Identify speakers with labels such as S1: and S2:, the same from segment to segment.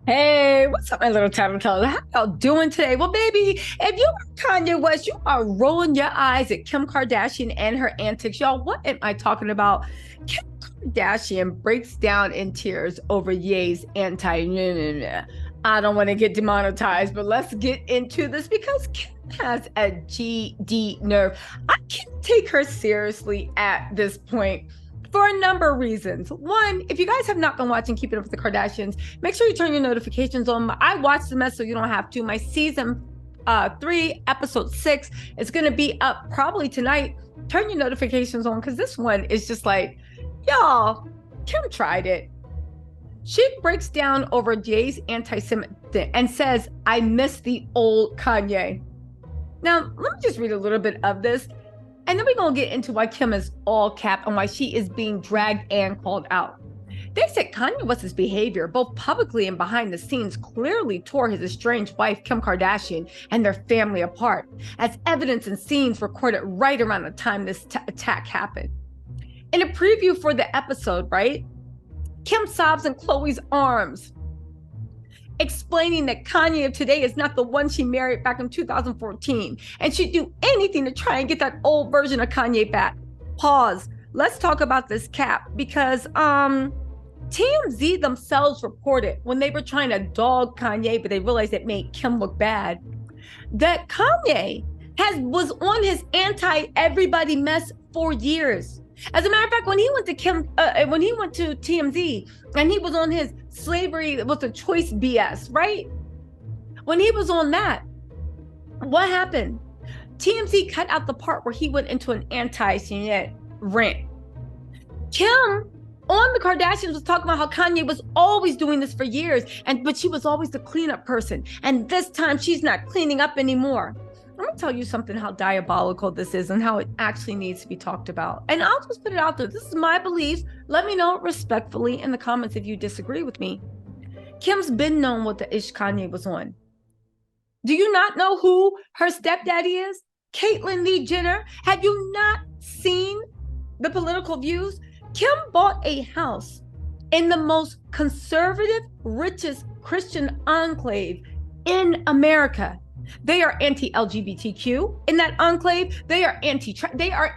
S1: Hey, what's up, my little tattletale? How y'all doing today? Well, baby, if you are Kanye West, you are rolling your eyes at Kim Kardashian and her antics. Y'all, what am I talking about? Kim Kardashian breaks down in tears over Ye's anti. I don't want to get demonetized, but let's get into this because Kim has a GD nerve. I can't take her seriously at this point for a number of reasons. One, if you guys have not been watching Keeping Up with the Kardashians, make sure you turn your notifications on. I watched the mess, so you don't have to. My season 3, episode 6 is going to be up probably tonight. Turn your notifications on because this one is just like, y'all, Kim tried it. She breaks down over Jay's anti-Semitic and says, I miss the old Kanye. Now, let me just read a little bit of this. And then we're going to get into why Kim is all cap and why she is being dragged and called out. They said Kanye West's behavior, both publicly and behind the scenes, clearly tore his estranged wife, Kim Kardashian, and their family apart, as evidence and scenes recorded right around the time this attack happened. In a preview for the episode, right, Kim sobs in Khloe's arms, explaining that Kanye of today is not the one she married back in 2014, and she'd do anything to try and get that old version of Kanye back. Pause. Let's talk about this cap because TMZ themselves reported when they were trying to dog Kanye, but they realized it made Kim look bad, that Kanye was on his anti-everybody mess for years. As a matter of fact, when he went to TMZ and he was on his slavery was a choice BS, right? When he was on that, what happened? TMZ cut out the part where he went into an anti-Semitic rant. Kim on the Kardashians was talking about how Kanye was always doing this for years, but she was always the cleanup person. And this time she's not cleaning up anymore. I'm going to tell you something, how diabolical this is and how it actually needs to be talked about. And I'll just put it out there. This is my beliefs. Let me know respectfully in the comments if you disagree with me. Kim's been known what the ish Kanye was on. Do you not know who her stepdaddy is? Caitlyn Lee Jenner. Have you not seen the political views? Kim bought a house in the most conservative, richest Christian enclave in America. They are anti-LGBTQ in that enclave. They are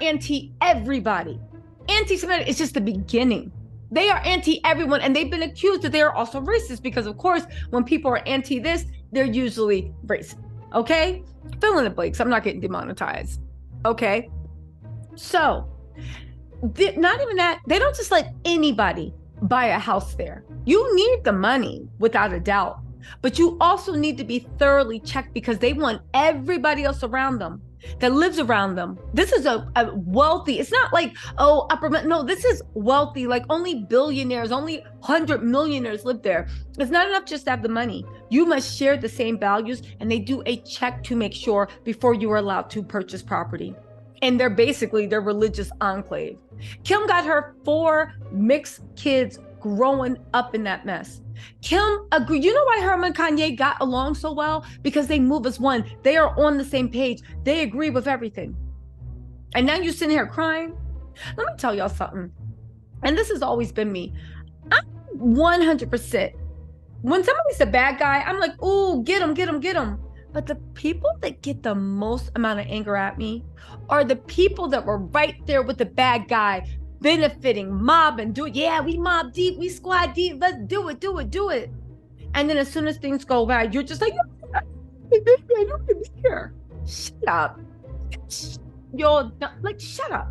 S1: anti-everybody. Anti-Semitic is just the beginning. They are anti-everyone, and they've been accused that they are also racist because, of course, when people are anti this, they're usually racist. Okay? Fill in the blanks. I'm not getting demonetized. Okay? So, not even that. They don't just let anybody buy a house there. You need the money, without a doubt. But you also need to be thoroughly checked because they want everybody else around them that lives around them. This is a wealthy, it's not like, oh, no, this is wealthy, like only billionaires, only 100 millionaires live there. It's not enough just to have the money. You must share the same values, and they do a check to make sure before you are allowed to purchase property. And they're basically their religious enclave. Kim got her 4 mixed kids growing up in that mess. Kim agreed. You know why her and Kanye got along so well? Because they move as one. They are on the same page. They agree with everything. And now you're sitting here crying. Let me tell y'all something. And this has always been me. I'm 100%. When somebody's a bad guy, I'm like, ooh, get him, get him, get him. But the people that get the most amount of anger at me are the people that were right there with the bad guy, benefiting, mobbing, do it. Yeah, we mob deep, we squad deep. Let's do it, do it, do it. And then as soon as things go bad, you're just like, here. Shut up. You're like, shut up.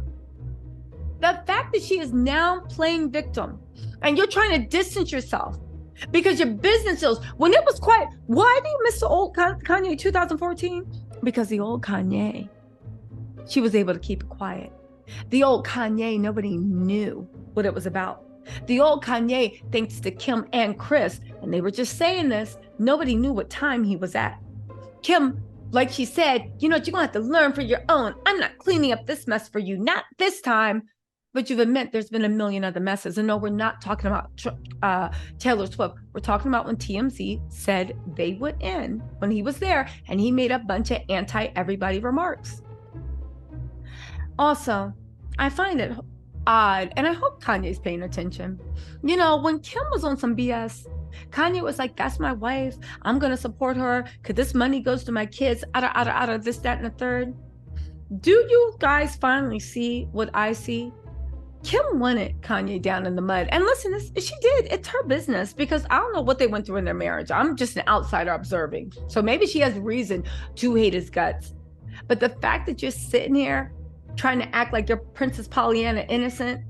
S1: The fact that she is now playing victim and you're trying to distance yourself because your business deals, when it was quiet, why do you miss the old Kanye 2014? Because the old Kanye, she was able to keep it quiet. The old Kanye, nobody knew what it was about. The old Kanye, thanks to Kim and Chris, and they were just saying this, nobody knew what time he was at. Kim, like she said, you know what, you're going to have to learn for your own. I'm not cleaning up this mess for you, not this time. But you've admitted there's been a million other messes. And no, we're not talking about Taylor Swift. We're talking about when TMZ said they would end when he was there and he made a bunch of anti-everybody remarks. Also, I find it odd, and I hope Kanye's paying attention. You know, when Kim was on some BS, Kanye was like, that's my wife. I'm going to support her because this money goes to my kids, out of this, that, and the third. Do you guys finally see what I see? Kim wanted Kanye down in the mud. And listen, she did. It's her business, because I don't know what they went through in their marriage. I'm just an outsider observing. So maybe she has reason to hate his guts. But the fact that you're sitting here trying to act like you're Princess Pollyanna innocent,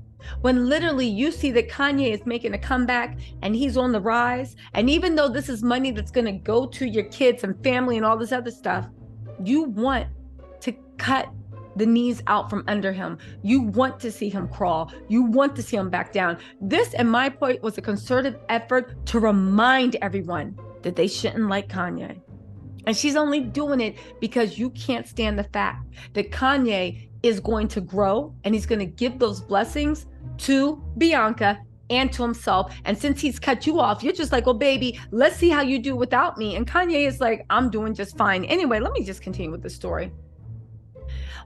S1: when literally you see that Kanye is making a comeback and he's on the rise, and even though this is money that's going to go to your kids and family and all this other stuff, you want to cut the knees out from under him. You want to see him crawl. You want to see him back down. This, in my point, was a concerted effort to remind everyone that they shouldn't like Kanye. And she's only doing it because you can't stand the fact that Kanye is going to grow and he's going to give those blessings to Bianca and to himself. And since he's cut you off, you're just like, well, baby, let's see how you do without me. And Kanye is like, I'm doing just fine. Anyway, let me just continue with the story.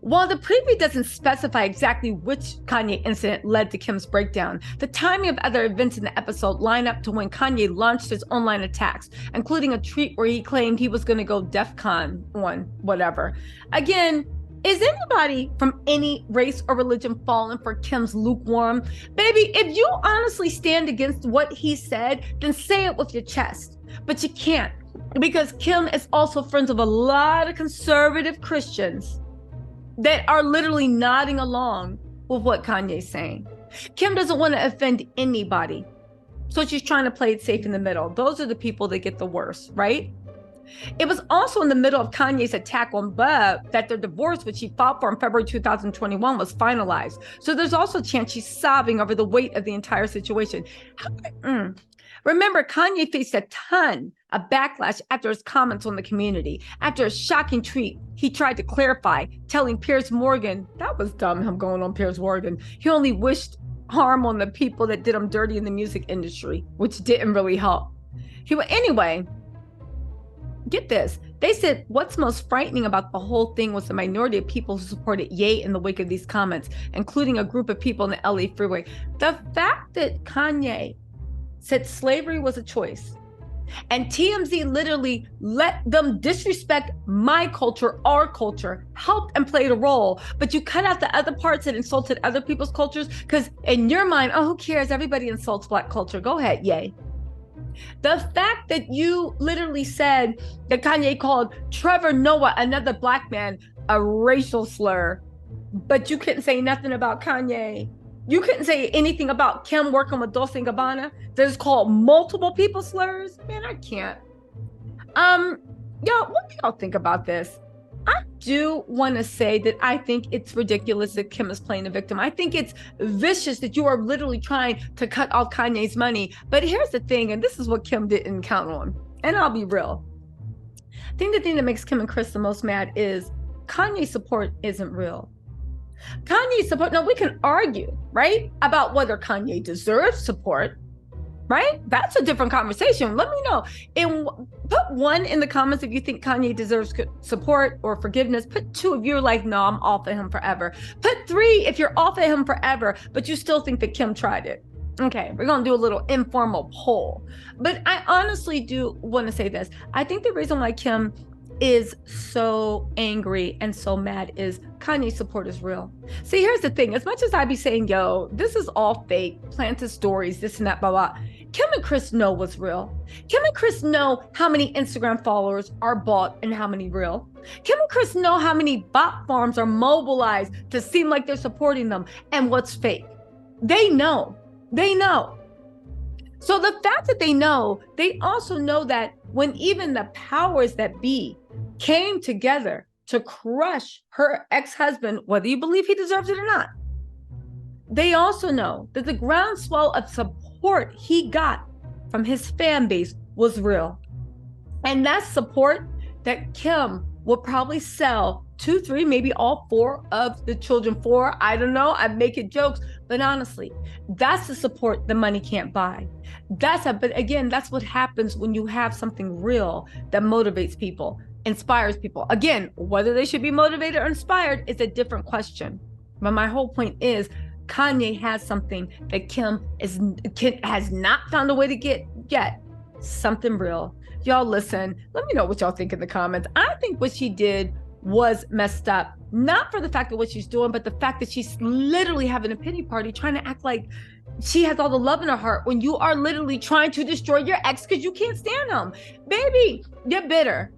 S1: While the preview doesn't specify exactly which Kanye incident led to Kim's breakdown, the timing of other events in the episode line up to when Kanye launched his online attacks, including a tweet where he claimed he was going to go DEFCON 1, whatever. Again, is anybody from any race or religion falling for Kim's lukewarm? Baby, if you honestly stand against what he said, then say it with your chest. But you can't, because Kim is also friends with a lot of conservative Christians that are literally nodding along with what Kanye's saying. Kim doesn't want to offend anybody, so she's trying to play it safe in the middle. Those are the people that get the worst, right? It was also in the middle of Kanye's attack on Bub that their divorce, which he filed for in February 2021, was finalized. So there's also a chance she's sobbing over the weight of the entire situation. Remember, Kanye faced a ton of backlash after his comments on the community. After a shocking tweet, he tried to clarify, telling Piers Morgan, that was dumb, him going on Piers Morgan, he only wished harm on the people that did him dirty in the music industry, which didn't really help. Anyway, get this. They said what's most frightening about the whole thing was the minority of people who supported Ye in the wake of these comments, including a group of people in the LA freeway. The fact that Kanye said slavery was a choice, and TMZ literally let them disrespect my culture, our culture, helped and played a role, but you cut out the other parts that insulted other people's cultures, because in your mind, oh, who cares? Everybody insults Black culture. Go ahead, Ye. The fact that you literally said that Kanye called Trevor Noah, another Black man, a racial slur, but you couldn't say nothing about Kanye. You couldn't say anything about Kim working with Dolce & Gabbana. There's called multiple people slurs. Man, I can't. Y'all, what do y'all think about this? I do want to say that I think it's ridiculous that Kim is playing the victim. I think it's vicious that you are literally trying to cut off Kanye's money. But here's the thing, and this is what Kim didn't count on. And I'll be real. I think the thing that makes Kim and Chris the most mad is Kanye's support isn't real. Kanye's support, now we can argue, right, about whether Kanye deserves support, right? That's a different conversation. Let me know. And put 1 in the comments if you think Kanye deserves support or forgiveness. Put 2 if you're like, no, I'm off of him forever. Put 3 if you're off of him forever, but you still think that Kim tried it. Okay, we're going to do a little informal poll. But I honestly do want to say this. I think the reason why Kim is so angry and so mad is Kanye's support is real. See, here's the thing. As much as I be saying, yo, this is all fake, planted stories, this and that, blah, blah, Kim and Chris know what's real. Kim and Chris know how many Instagram followers are bought and how many real. Kim and Chris know how many bot farms are mobilized to seem like they're supporting them and what's fake. They know. They know. So the fact that they know, they also know that when even the powers that be came together to crush her ex-husband, whether you believe he deserves it or not, they also know that the groundswell of support he got from his fan base was real. And that support that Kim will probably sell 2, 3, maybe all 4 of the children for. I don't know. I'm making jokes, but honestly, that's the support the money can't buy. But again, that's what happens when you have something real that motivates people, inspires people. Again, whether they should be motivated or inspired is a different question. But my whole point is Kanye has something that Kim has not found a way to get yet. something real. Y'all listen, let me know what y'all think in the comments. I think what she did was messed up, not for the fact of what she's doing, but the fact that she's literally having a pity party, trying to act like she has all the love in her heart when you are literally trying to destroy your ex because you can't stand him. Baby, you're bitter.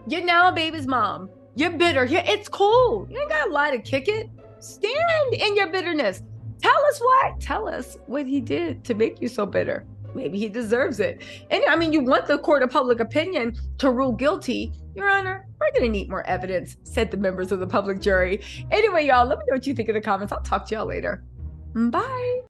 S1: You're now a baby's mom. You're bitter. It's cool. You ain't got to lie to kick it. Stand in your bitterness. Tell us why. Tell us what he did to make you so bitter. Maybe he deserves it. And I mean, you want the court of public opinion to rule guilty. Your Honor, we're going to need more evidence, said the members of the public jury. Anyway, y'all, let me know what you think in the comments. I'll talk to y'all later. Bye.